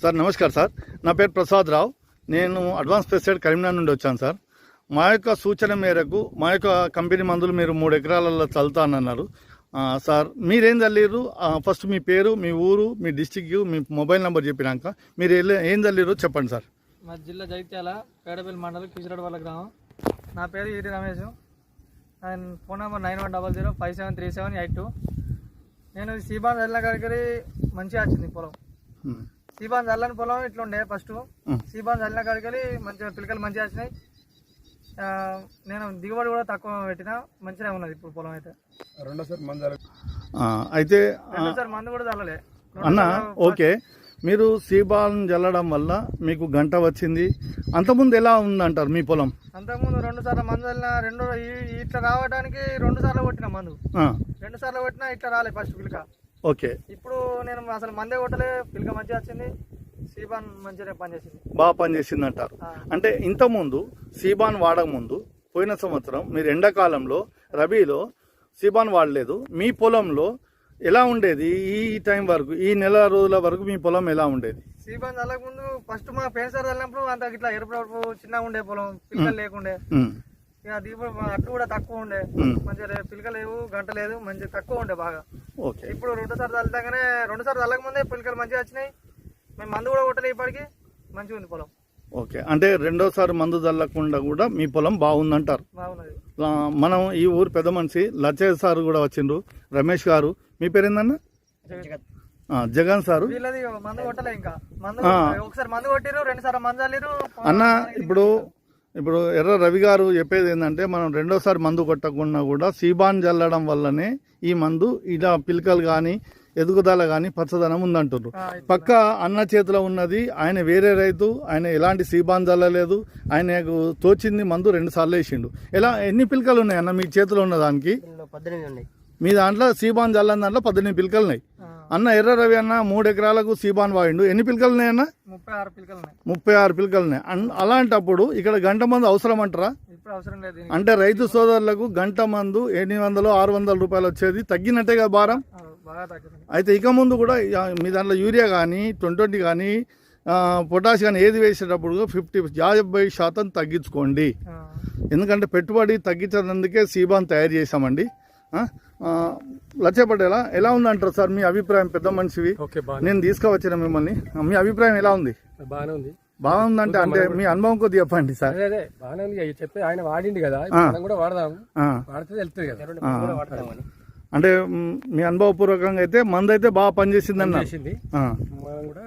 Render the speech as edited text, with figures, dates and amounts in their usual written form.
Sir నమస్కారం sir, నా పేరు ప్రసాద్ రావు. నేను అడ్వాన్స్ పెస్టిసైడ్ కరీంనగర్ నుండి వచ్చాను సార్. మా యొక్క సూచన మేరకు మా యొక్క కంపెనీ మందులు మీరు 3 ఎకరాలలో చల్లుతానన్నారు. సార్ మీరేం చల్లిర్రు? ఫస్ట్ మీ పేరు, మీ ఊరు, మీ డిస్టిక్, మీ మొబైల్ నెంబర్ చెప్పినాక మీరు ఏం చల్లిర్రు చెప్పండి సార్. మా జిల్లా జగిత్యాల పేడపల్లి మండలం కిషిరెడ్డిపల్లి గ్రామం. నా పేరు ఈటి రమేష్. Phone number 9100573782. నేను సీబాన్ చల్లిన కాడికి మంచిగా వచ్చింది పొలం. సీబాన్ చల్లని పొలం ఇట్లుండే ఫస్ట్. సీబాన్ చల్లిన కాడికి మంచిగా పిలకలు మంచిగా వచ్చినాయి. నేను దిగుబడి కూడా తక్కువ పెట్టినా మంచిగా ఉన్నది ఇప్పుడు పొలం అయితే. రెండోసారి మందు కూడా చల్లలే అన్న. ఓకే, మీరు సీబాన్ చల్లడం వల్ల మీకు గంట వచ్చింది. అంతకుముందు ఎలా ఉందంటారు మీ పొలం? అంతకుముందు 2 సార్లు మందు చల్లిన, ఇట్లా రావడానికి 2 సార్లు కొట్టిన మందు. 2 సార్లు కొట్టినా ఇట్లా రాలే ఫస్ట్ పిలక. ఓకే, ఇప్పుడు నేను అసలు మందే కొట్టలే, పిలక మంచిగా వచ్చింది. సీబాన్ మంచిగా పనిచేసింది, బాగా పనిచేసింది అంటారు. అంటే ఇంతకుముందు సీబాన్ వాడక ముందు పోయిన సంవత్సరం మీరు ఎండాకాలంలో రబీలో సీబాన్ వాడలేదు. మీ పొలంలో ఎలా ఉండేది? ఈ టైం వరకు, ఈ నెల రోజుల వరకు మీ పొలం ఎలా ఉండేది? సీబాన్ చల్లక ముందు ఫస్ట్ మా పేసార్ చల్లినప్పుడు అంత ఇట్లా ఎరుపు చిన్నగా ఉండే పొలం, పిలకలు లేకుండే. ఇక దిగుబడి అట్టు కూడా తక్కువ ఉండే, మంచిగా పిలక లేవు, గంట లేదు, మంచిగా తక్కువ ఉండే బాగా. ఓకే, ఇప్పుడు 2 సార్లు చల్లుతాగానే 2 సార్లు చల్లక ముందే పిలకలు మంచిగా వచ్చినాయి. మేము మందు కూడా కొట్టలే, ఇప్పటికి మంచిగా ఉంది పొలం. ఓకే, అంటే రెండోసారి మందు చల్లకుండా కూడా మీ పొలం బాగుందంటారు. బాగున్నది. మనం ఈ ఊరు పెద్ద మనిషి లచ్చయ్య సార్ కూడా వచ్చిండ్రు, రమేష్ గారు. మీ పేరు ఏందన్న? జగన్ సారు. వీళ్ళది మందు కొట్టలే, ఇంకా మందు ఒకసారి మందు కొట్టిరు, 2 సార్లు మందు చల్లిరు అన్న. ఇప్పుడు ఎర్ర రవి గారు చెప్పేది ఏంటంటే, మనం రెండోసారి మందు కొట్టకుండా కూడా సీబాన్ చల్లడం వల్లనే ఈ మందు ఇలా పిలకలు కానీ ఎదుగుదల కానీ పచ్చదనం ఉందంటున్నారు. పక్క అన్న చేతిలో ఉన్నది, ఆయన వేరే రైతు, ఆయన ఎలాంటి సీబాన్ చల్లలేదు, ఆయనకు తోచింది మందు 2 సార్లు వేసిండు. ఎన్ని పిలకలు ఉన్నాయి అన్న మీ చేతిలో ఉన్న దానికి? 18 ఉన్నాయి. మీ దాంట్లో సీబాన్ చల్లని దాంట్లో 18 పిలకలు ఉన్నాయి అన్న. ఎర్ర రవి అన్న 3 ఎకరాలకు సీబాన్ వాడిండు. ఎన్ని పిలకలు ఉన్నాయి అన్న? 36 పిలకలు ఉన్నాయి. 36 పిలకలు ఉన్నాయి. అలాంటప్పుడు ఇక్కడ గంట మందు అవసరం అంటారా? ఇప్పుడు అవసరం లేదు. అంటే రైతు సోదరులకు గంట మందు 800-600 రూపాయలు వచ్చేది తగ్గినట్టే కదా భారం. అయితే ఇక ముందు కూడా మీ దాంట్లో యూరియా కానీ 20 కానీ పొటాష్ కానీ ఏది వేసేటప్పుడు 50% తగ్గించుకోండి. ఎందుకంటే పెట్టుబడి తగ్గించినందుకే సీబాన్ తయారు చేశామండి. లచ్చపడేలా ఎలా ఉందంటారు సార్ మీ అభిప్రాయం? పెద్ద మనిషివి, నేను తీసుకువచ్చిన మిమ్మల్ని, మీ అభిప్రాయం ఎలా ఉంది? బాగుందంటే అంటే మీ అనుభవం కొద్దిగా చెప్పండి సార్. చెప్పి ఆయన వాడింది కదా, కూడా వాడదాం, వాడితే వెళ్తుంది కదా. అంటే మీ అనుభవపూర్వకంగా అయితే మందు అయితే బాగా పనిచేసింది అన్న. మనం కూడా